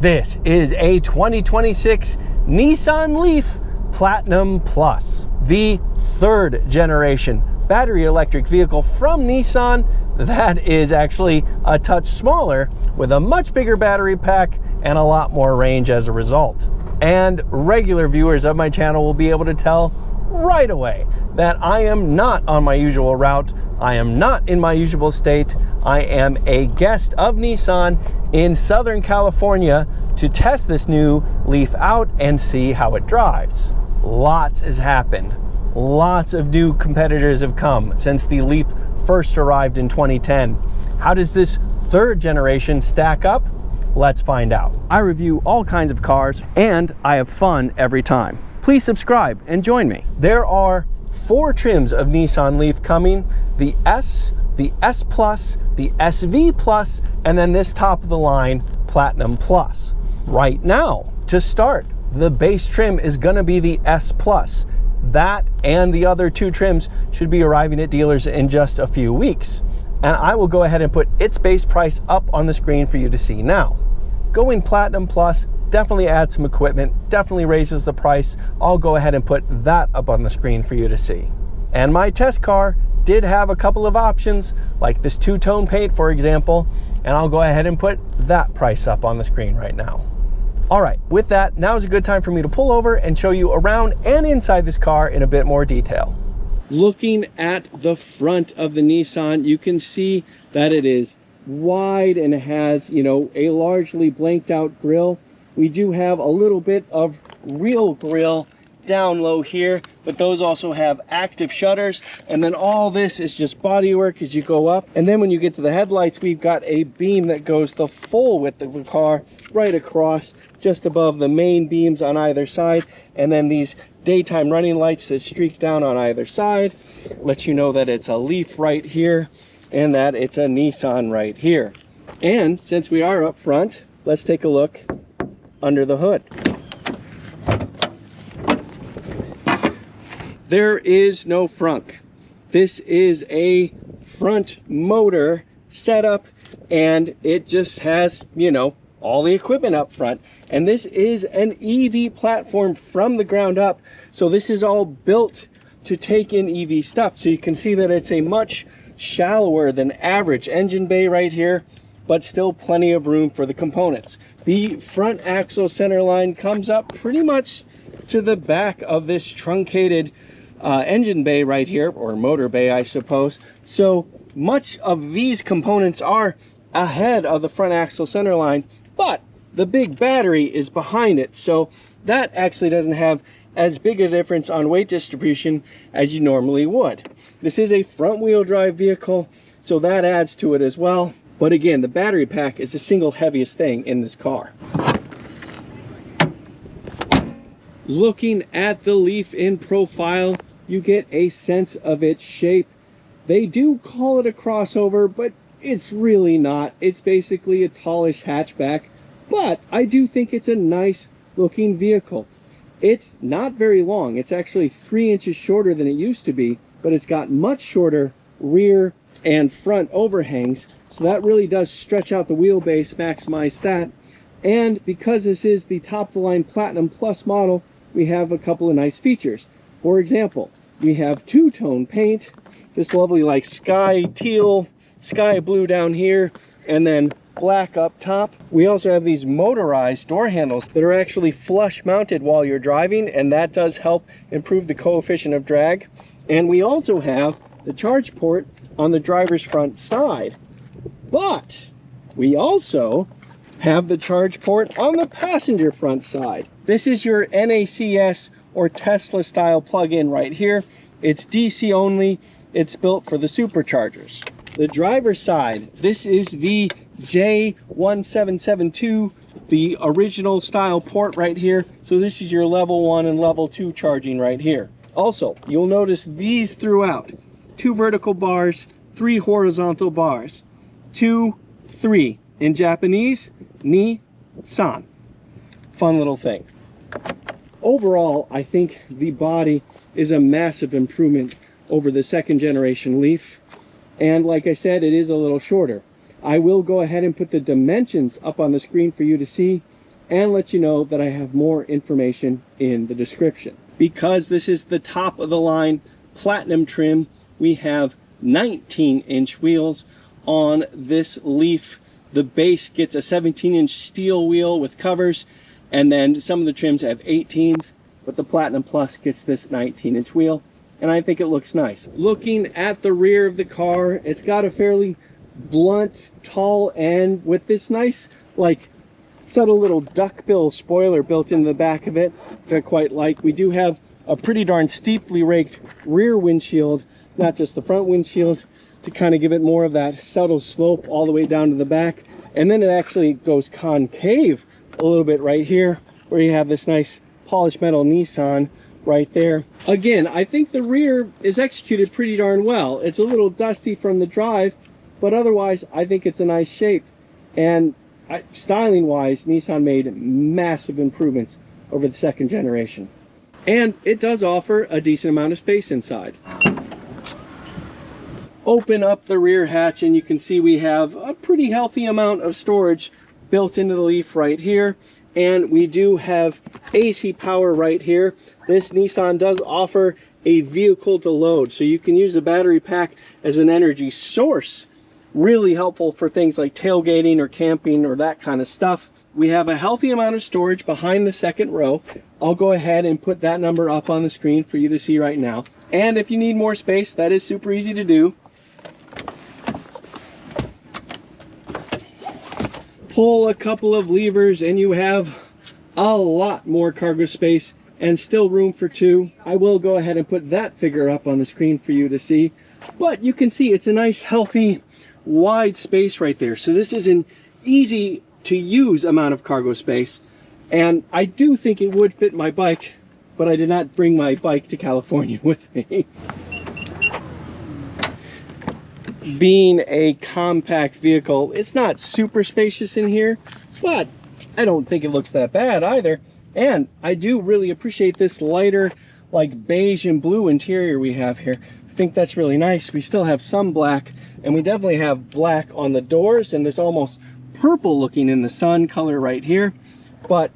This is a 2026 Nissan Leaf Platinum Plus, the third generation battery electric vehicle from Nissan that is actually a touch smaller with a much bigger battery pack and a lot more range as a result. And regular viewers of my channel will be able to tell right away that I am not on my usual route. I am not in my usual state. I am a guest of Nissan in Southern California to test this new Leaf out and see how it drives. Lots has happened. Lots of new competitors have come since the Leaf first arrived in 2010. How does this third generation stack up? Let's find out. I review all kinds of cars and I have fun every time. Please subscribe and join me. There are 4 trims of Nissan Leaf coming: the S, the S Plus, the SV Plus, and then this top of the line Platinum Plus. Right now, to start, the base trim is gonna be the S Plus. That and the other 2 trims should be arriving at dealers in just a few weeks. And I will go ahead and put its base price up on the screen for you to see now. Going Platinum Plus definitely adds some equipment, definitely raises the price. I'll go ahead and put that up on the screen for you to see. And my test car did have a couple of options, like this 2-tone paint, for example, and I'll go ahead and put that price up on the screen right now. All right, with that, now is a good time for me to pull over and show you around and inside this car in a bit more detail. Looking at the front of the Nissan, you can see that it is wide and has, a largely blanked out grille. We do have a little bit of real grille down low here, but those also have active shutters. And then all this is just bodywork as you go up. And then when you get to the headlights, we've got a beam that goes the full width of the car right across, just above the main beams on either side. And then these daytime running lights that streak down on either side let you know that it's a Leaf right here and that it's a Nissan right here. And since we are up front, let's take a look under the hood. There is no frunk. This is a front motor setup, and it just has, all the equipment up front. And this is an EV platform from the ground up. So this is all built to take in EV stuff. So you can see that it's a much shallower than average engine bay right here, but still plenty of room for the components. The front axle center line comes up pretty much to the back of this truncated engine bay right here, or motor bay, I suppose. So much of these components are ahead of the front axle center line, but the big battery is behind it. So that actually doesn't have as big a difference on weight distribution as you normally would. This is a front wheel drive vehicle, so that adds to it as well. But again, the battery pack is the single heaviest thing in this car. Looking at the Leaf in profile, you get a sense of its shape. They do call it a crossover, but it's really not. It's basically a tallish hatchback, but I do think it's a nice looking vehicle. It's not very long. It's actually 3 inches shorter than it used to be, but it's got much shorter rear and front overhangs, so that really does stretch out the wheelbase, maximize that. And because this is the top of the line Platinum Plus model, we have a couple of nice features. For example, we have 2-tone paint, this lovely like sky teal, sky blue down here, and then black up top. We also have these motorized door handles that are actually flush mounted while you're driving, and that does help improve the coefficient of drag. And we also have the charge port on the driver's front side, but we also have the charge port on the passenger front side. This is your NACS or Tesla style plug-in right here. It's DC only. It's built for the superchargers. The driver's side, this is the J1772, the original style port right here. So this is your level 1 and level 2 charging right here. Also, you'll notice these throughout. 2 vertical bars, 3 horizontal bars. 2, 3. In Japanese, Nissan. Fun little thing. Overall, I think the body is a massive improvement over the 2nd generation Leaf. And like I said, it is a little shorter. I will go ahead and put the dimensions up on the screen for you to see. and let you know that I have more information in the description. Because this is the top of the line Platinum trim, we have 19-inch wheels on this Leaf. The base gets a 17-inch steel wheel with covers, and then some of the trims have 18s, but the Platinum Plus gets this 19-inch wheel, and I think it looks nice. Looking at the rear of the car, it's got a fairly blunt, tall end with this nice, like, subtle little duckbill spoiler built into the back of it, which I quite like. We do have a pretty darn steeply raked rear windshield, not just the front windshield, to kind of give it more of that subtle slope all the way down to the back. And then it actually goes concave a little bit right here, where you have this nice polished metal Nissan right there. Again, I think the rear is executed pretty darn well. It's a little dusty from the drive, but otherwise I think it's a nice shape. And styling wise, Nissan made massive improvements over the second generation. And it does offer a decent amount of space inside. Open up the rear hatch and you can see we have a pretty healthy amount of storage built into the Leaf right here. And we do have AC power right here. This Nissan does offer a vehicle to load, so you can use the battery pack as an energy source. Really helpful for things like tailgating or camping or that kind of stuff. We have a healthy amount of storage behind the second row. I'll go ahead and put that number up on the screen for you to see right now. And if you need more space, that is super easy to do. Pull a couple of levers and you have a lot more cargo space and still room for two. I will go ahead and put that figure up on the screen for you to see. But you can see it's a nice, healthy, wide space right there. So this is an easy to use amount of cargo space, and I do think it would fit my bike, but I did not bring my bike to California with me. Being a compact vehicle, it's not super spacious in here, but I don't think it looks that bad either. And I do really appreciate this lighter, like beige and blue interior we have here. I think that's really nice. We still have some black, and we definitely have black on the doors and this almost purple looking in the sun color right here. But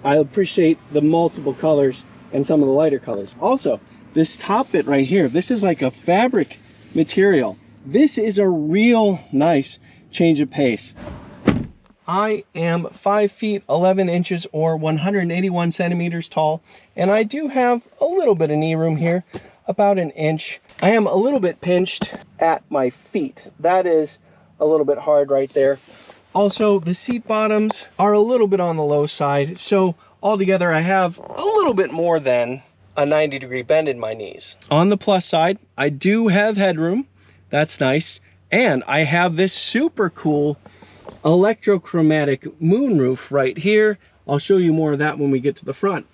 I appreciate the multiple colors and some of the lighter colors. Also, this top bit right here, this is like a fabric material. This is a real nice change of pace. I am 5 feet 11 inches or 181 centimeters tall, and I do have a little bit of knee room here, about an inch. I am a little bit pinched at my feet. That is a little bit hard right there. Also, the seat bottoms are a little bit on the low side, so altogether I have a little bit more than a 90-degree bend in my knees. On the plus side, I do have headroom. That's nice. And I have this super cool electrochromatic moonroof right here. I'll show you more of that when we get to the front.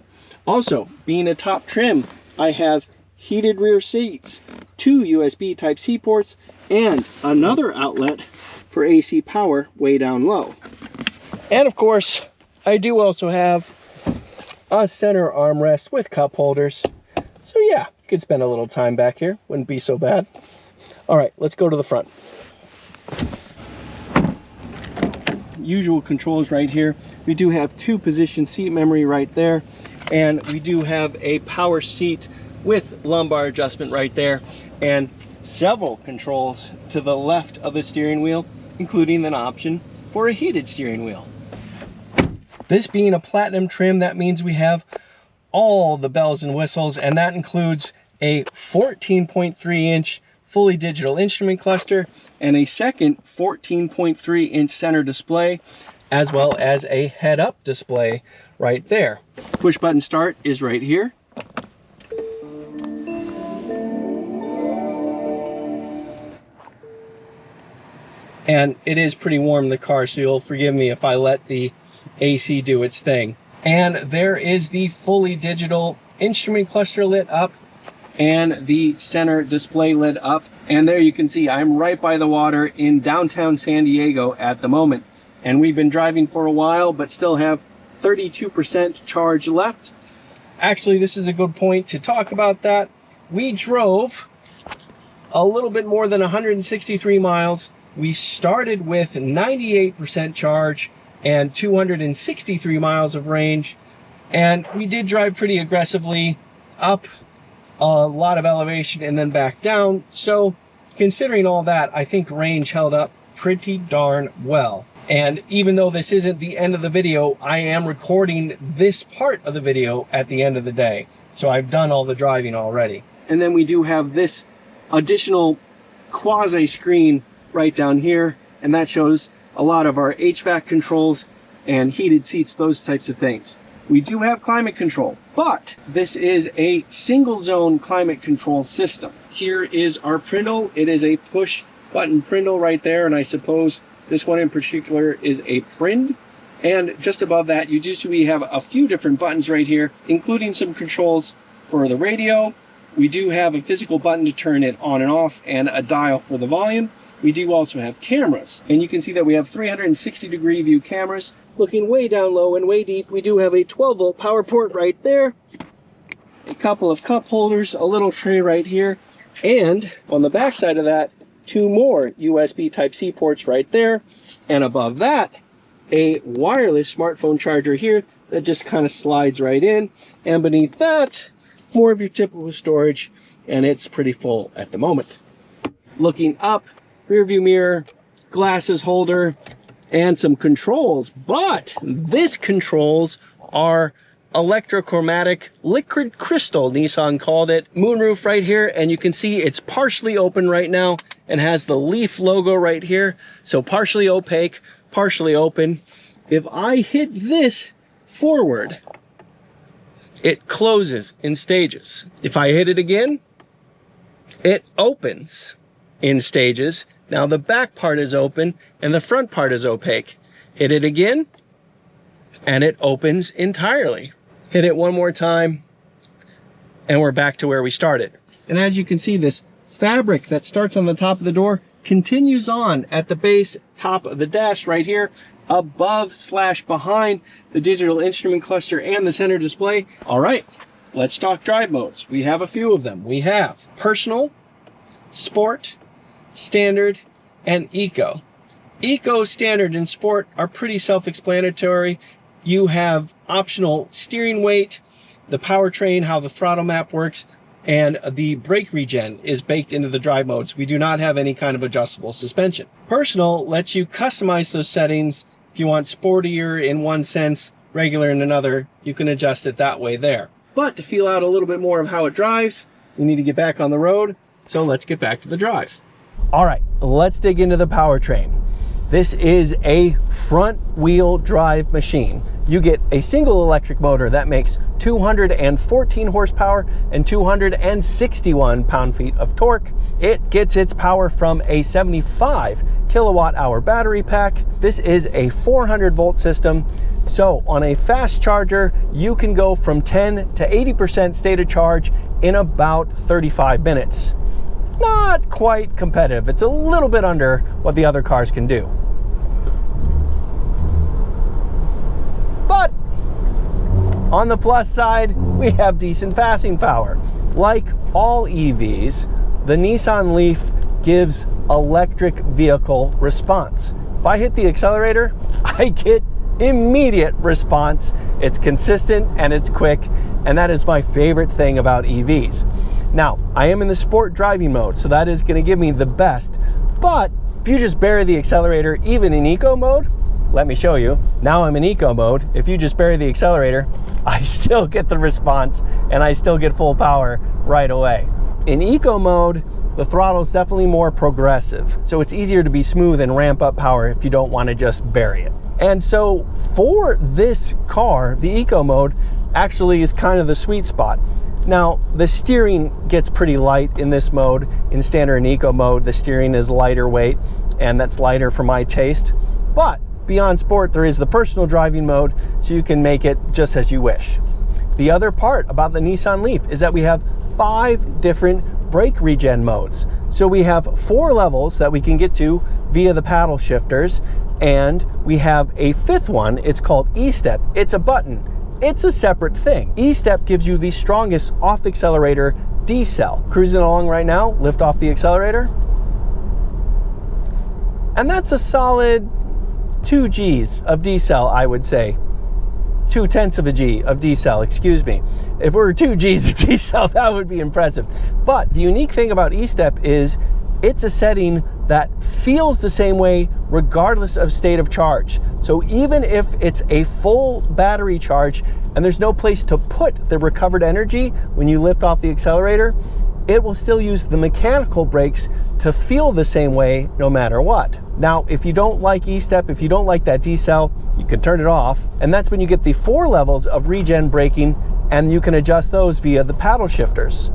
Also, being a top trim, I have heated rear seats, 2 USB Type-C ports, and another outlet for AC power way down low. And of course, I do also have a center armrest with cup holders. So yeah, you could spend a little time back here. Wouldn't be so bad. All right, let's go to the front. Usual controls right here. We do have 2-position seat memory right there, and we do have a power seat with lumbar adjustment right there, and several controls to the left of the steering wheel, including an option for a heated steering wheel. This being a platinum trim, that means we have all the bells and whistles, and that includes a 14.3-inch fully digital instrument cluster and a second 14.3-inch center display, as well as a head-up display right there. Push button start is right here. And it is pretty warm in the car, so you'll forgive me if I let the AC do its thing. And there is the fully digital instrument cluster lit up and the center display lit up. And there you can see I'm right by the water in downtown San Diego at the moment. And we've been driving for a while, but still have 32% charge left. Actually, this is a good point to talk about that. We drove a little bit more than 163 miles. We started with 98% charge, and 263 miles of range. And we did drive pretty aggressively up a lot of elevation and then back down. So considering all that, I think range held up pretty darn well. And even though this isn't the end of the video, I am recording this part of the video at the end of the day. So I've done all the driving already. And then we do have this additional quasi screen right down here, and that shows a lot of our HVAC controls and heated seats, those types of things. We do have climate control, but this is a single zone climate control system. Here is our prindle. It is a push button prindle right there, and I suppose this one in particular is a prind. And just above that, you do see we have a few different buttons right here, including some controls for the radio. We do have a physical button to turn it on and off, and a dial for the volume. We do also have cameras, and you can see that we have 360-degree view cameras. Looking way down low and way deep, we do have a 12-volt power port right there, a couple of cup holders, a little tray right here, and on the back side of that, 2 more USB Type-C ports right there, and above that, a wireless smartphone charger here that just kind of slides right in, and beneath that, more of your typical storage, and it's pretty full at the moment. Looking up, rear view mirror, glasses holder, and some controls, but these controls are electrochromatic liquid crystal, Nissan called it. Moonroof right here, and you can see it's partially open right now and has the Leaf logo right here, so partially opaque, partially open. If I hit this forward, it closes in stages. If I hit it again, it opens in stages. Now the back part is open and the front part is opaque. Hit it again and it opens entirely. Hit it one more time and we're back to where we started. And as you can see, this fabric that starts on the top of the door continues on at the base top of the dash right here, above / behind the digital instrument cluster and the center display. All right, let's talk drive modes. We have a few of them. We have personal, sport, standard, and eco. Eco, standard, and sport are pretty self-explanatory. You have optional steering weight, the powertrain, how the throttle map works, and the brake regen is baked into the drive modes. We do not have any kind of adjustable suspension. Personal lets you customize those settings. If you want sportier in one sense, regular in another, you can adjust it that way there. But to feel out a little bit more of how it drives, we need to get back on the road. So let's get back to the drive. All right, let's dig into the powertrain. This is a front wheel drive machine. You get a single electric motor that makes 214 horsepower and 261 pound-feet of torque. It gets its power from a 75 kilowatt hour battery pack. This is a 400 volt system. So on a fast charger, you can go from 10 to 80% state of charge in about 35 minutes. Not quite competitive. It's a little bit under what the other cars can do. But on the plus side, we have decent passing power. Like all EVs, the Nissan Leaf gives electric vehicle response. If I hit the accelerator, I get immediate response. It's consistent and it's quick, and that is my favorite thing about EVs. Now, I am in the sport driving mode, so that is going to give me the best. But if you just bury the accelerator, even in eco mode, let me show you. Now I'm in eco mode. If you just bury the accelerator, I still get the response and I still get full power right away. In eco mode, the throttle is definitely more progressive, so it's easier to be smooth and ramp up power if you don't want to just bury it. And so for this car, the eco mode actually is kind of the sweet spot. Now, the steering gets pretty light in this mode. In standard and eco mode, the steering is lighter weight, and that's lighter for my taste. But beyond sport, there is the personal driving mode, so you can make it just as you wish. The other part about the Nissan Leaf is that we have 5 different brake regen modes. So we have 4 levels that we can get to via the paddle shifters, and we have a 5th one. It's called E-Step. It's a button. It's a separate thing. E-Step gives you the strongest off accelerator decel. Cruising along right now, lift off the accelerator, and that's a solid 2 G's of decel, I would say. 0.2 of a G of decel, excuse me. If it were 2 G's of decel, that would be impressive. But the unique thing about E-Step is it's a setting that feels the same way regardless of state of charge. So even if it's a full battery charge and there's no place to put the recovered energy when you lift off the accelerator, it will still use the mechanical brakes to feel the same way no matter what. Now, if you don't like E-Step, if you don't like that decel, you can turn it off. And that's when you get the 4 levels of regen braking, and you can adjust those via the paddle shifters.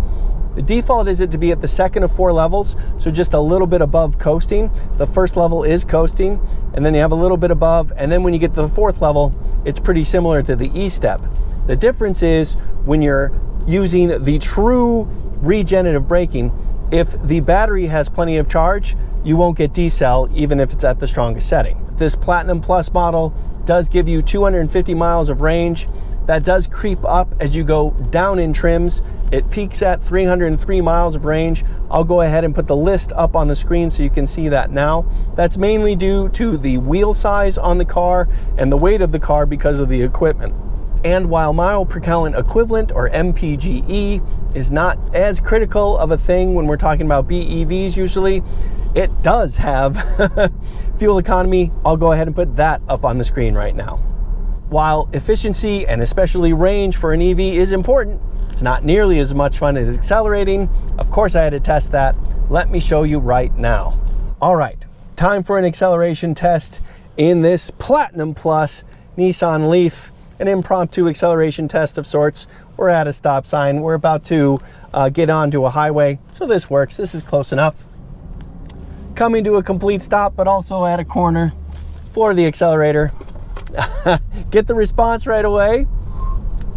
The default is it to be at the second of 4 levels, so just a little bit above coasting. The first level is coasting, and then you have a little bit above, and then when you get to the 4th level, it's pretty similar to the E-Step. The difference is when you're using the true regenerative braking, if the battery has plenty of charge, you won't get decel even if it's at the strongest setting. This Platinum Plus model does give you 250 miles of range. That does creep up as you go down in trims. It peaks at 303 miles of range. I'll go ahead and put the list up on the screen so you can see that now. That's mainly due to the wheel size on the car and the weight of the car because of the equipment. And while mile per gallon equivalent, or MPGE, is not as critical of a thing when we're talking about BEVs usually, it does have fuel economy. I'll go ahead and put that up on the screen right now. While efficiency and especially range for an EV is important, it's not nearly as much fun as accelerating. Of course, I had to test that. Let me show you right now. All right, time for an acceleration test in this Platinum Plus Nissan Leaf. An impromptu acceleration test of sorts. We're at a stop sign. We're about to get onto a highway, so this works. This is close enough. Coming to a complete stop, but also at a corner. Floor the accelerator. Get the response right away.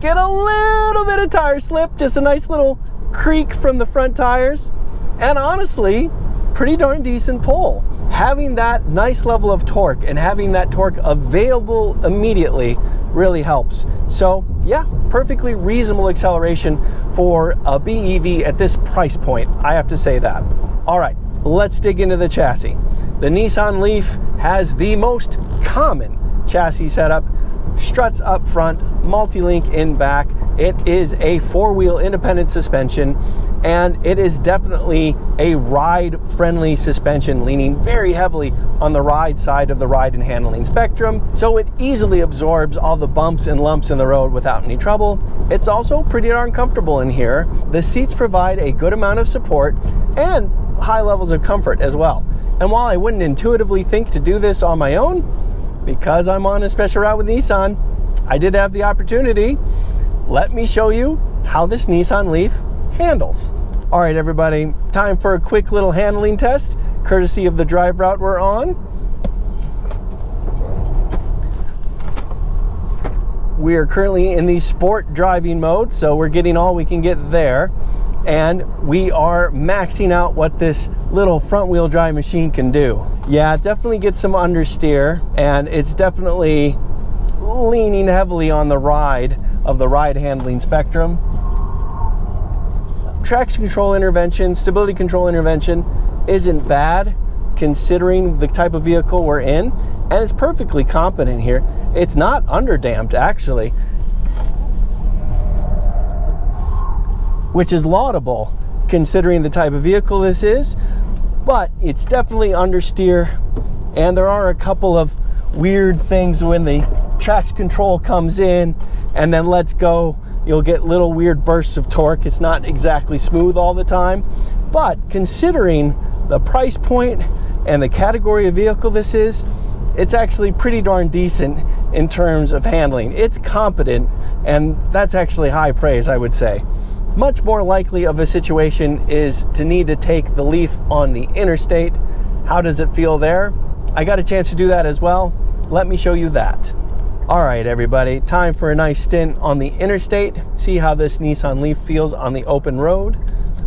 Get a little bit of tire slip, just a nice little creak from the front tires. And honestly, pretty darn decent pull. Having that nice level of torque and having that torque available immediately really helps. So yeah, perfectly reasonable acceleration for a BEV at this price point. I have to say that. All right, let's dig into the chassis. The Nissan Leaf has the most common chassis setup. Struts up front, multi-link in back. It is a 4-wheel independent suspension, and it is definitely a ride-friendly suspension, leaning very heavily on the ride side of the ride and handling spectrum, so it easily absorbs all the bumps and lumps in the road without any trouble. It's also pretty darn comfortable in here. The seats provide a good amount of support and high levels of comfort as well. And while I wouldn't intuitively think to do this on my own, because I'm on a special route with Nissan, I did have the opportunity. Let me show you how this Nissan Leaf handles. All right, everybody, time for a quick little handling test, courtesy of the drive route we're on. We are currently in the sport driving mode, so we're getting all we can get there. And we are maxing out what this little front wheel drive machine can do. Yeah, it definitely gets some understeer, and it's definitely leaning heavily on the ride of the ride handling spectrum. Traction control intervention, stability control intervention isn't bad considering the type of vehicle we're in, and it's perfectly competent here. It's not underdamped actually, which is laudable considering the type of vehicle this is, but it's definitely understeer, and there are a couple of weird things when the traction control comes in and then lets go. You'll get little weird bursts of torque. It's not exactly smooth all the time, but considering the price point and the category of vehicle this is, it's actually pretty darn decent in terms of handling. It's competent, and that's actually high praise, I would say. Much more likely of a situation is to need to take the Leaf on the interstate. How does it feel there? I got a chance to do that as well. Let me show you that. All right, everybody, time for a nice stint on the interstate. See how this Nissan Leaf feels on the open road.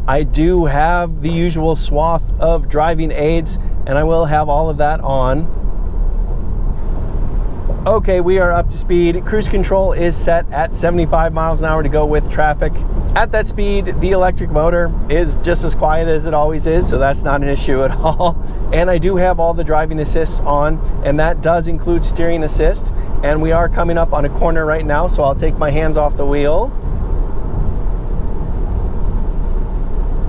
I do have the usual swath of driving aids, and I will have all of that on. Okay, we are up to speed. Cruise control is set at 75 miles an hour to go with traffic. At that speed, the electric motor is just as quiet as it always is, so that's not an issue at all. And I do have all the driving assists on, and that does include steering assist. And we are coming up on a corner right now, so I'll take my hands off the wheel.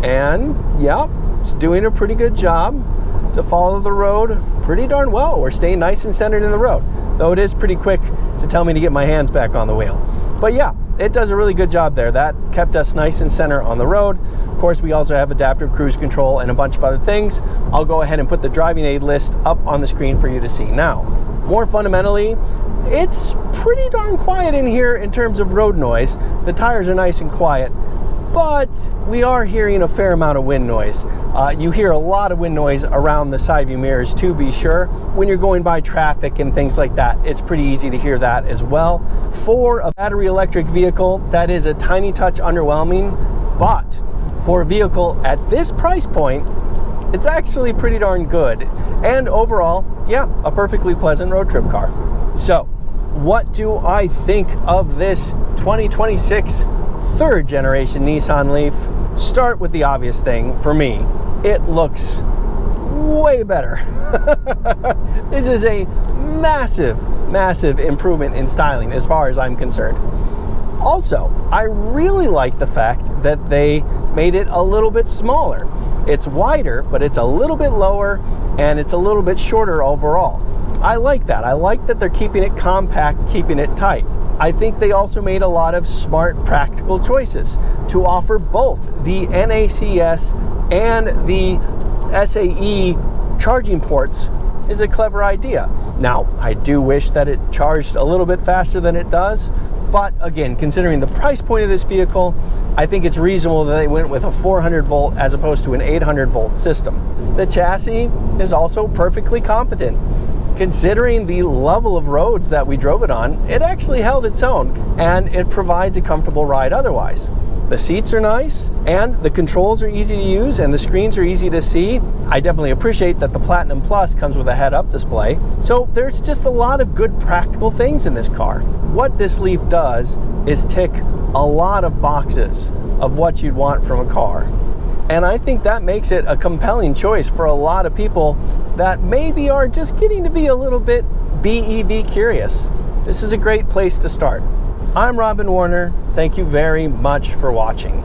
And yeah, it's doing a pretty good job to follow the road pretty darn well. We're staying nice and centered in the road, though it is pretty quick to tell me to get my hands back on the wheel. But yeah, it does a really good job there. That kept us nice and center on the road. Of course, we also have adaptive cruise control and a bunch of other things. I'll go ahead and put the driving aid list up on the screen for you to see now. More fundamentally, it's pretty darn quiet in here in terms of road noise. The tires are nice and quiet, but we are hearing a fair amount of wind noise. You hear a lot of wind noise around the side view mirrors, to be sure. When you're going by traffic and things like that, it's pretty easy to hear that as well. For a battery electric vehicle, that is a tiny touch underwhelming, but for a vehicle at this price point, it's actually pretty darn good. And overall, yeah, a perfectly pleasant road trip car. So, what do I think of this 2026 third generation Nissan Leaf? Start with the obvious thing for me. It looks way better. This is a massive improvement in styling as far as I'm concerned. Also, I really like the fact that they made it a little bit smaller. It's wider, but it's a little bit lower and it's a little bit shorter overall. I like that. I like that they're keeping it compact, keeping it tight. I think they also made a lot of smart, practical choices to offer both the NACS and the SAE charging ports is a clever idea. Now, I do wish that it charged a little bit faster than it does, but again, considering the price point of this vehicle, I think it's reasonable that they went with a 400 volt as opposed to an 800 volt system. The chassis is also perfectly competent. Considering the level of roads that we drove it on, it actually held its own, and it provides a comfortable ride otherwise. The seats are nice, and the controls are easy to use, and the screens are easy to see. I definitely appreciate that the Platinum Plus comes with a head-up display. So there's just a lot of good practical things in this car. What this Leaf does is tick a lot of boxes of what you'd want from a car. And I think that makes it a compelling choice for a lot of people that maybe are just getting to be a little bit BEV curious. This is a great place to start. I'm Robin Warner. Thank you very much for watching.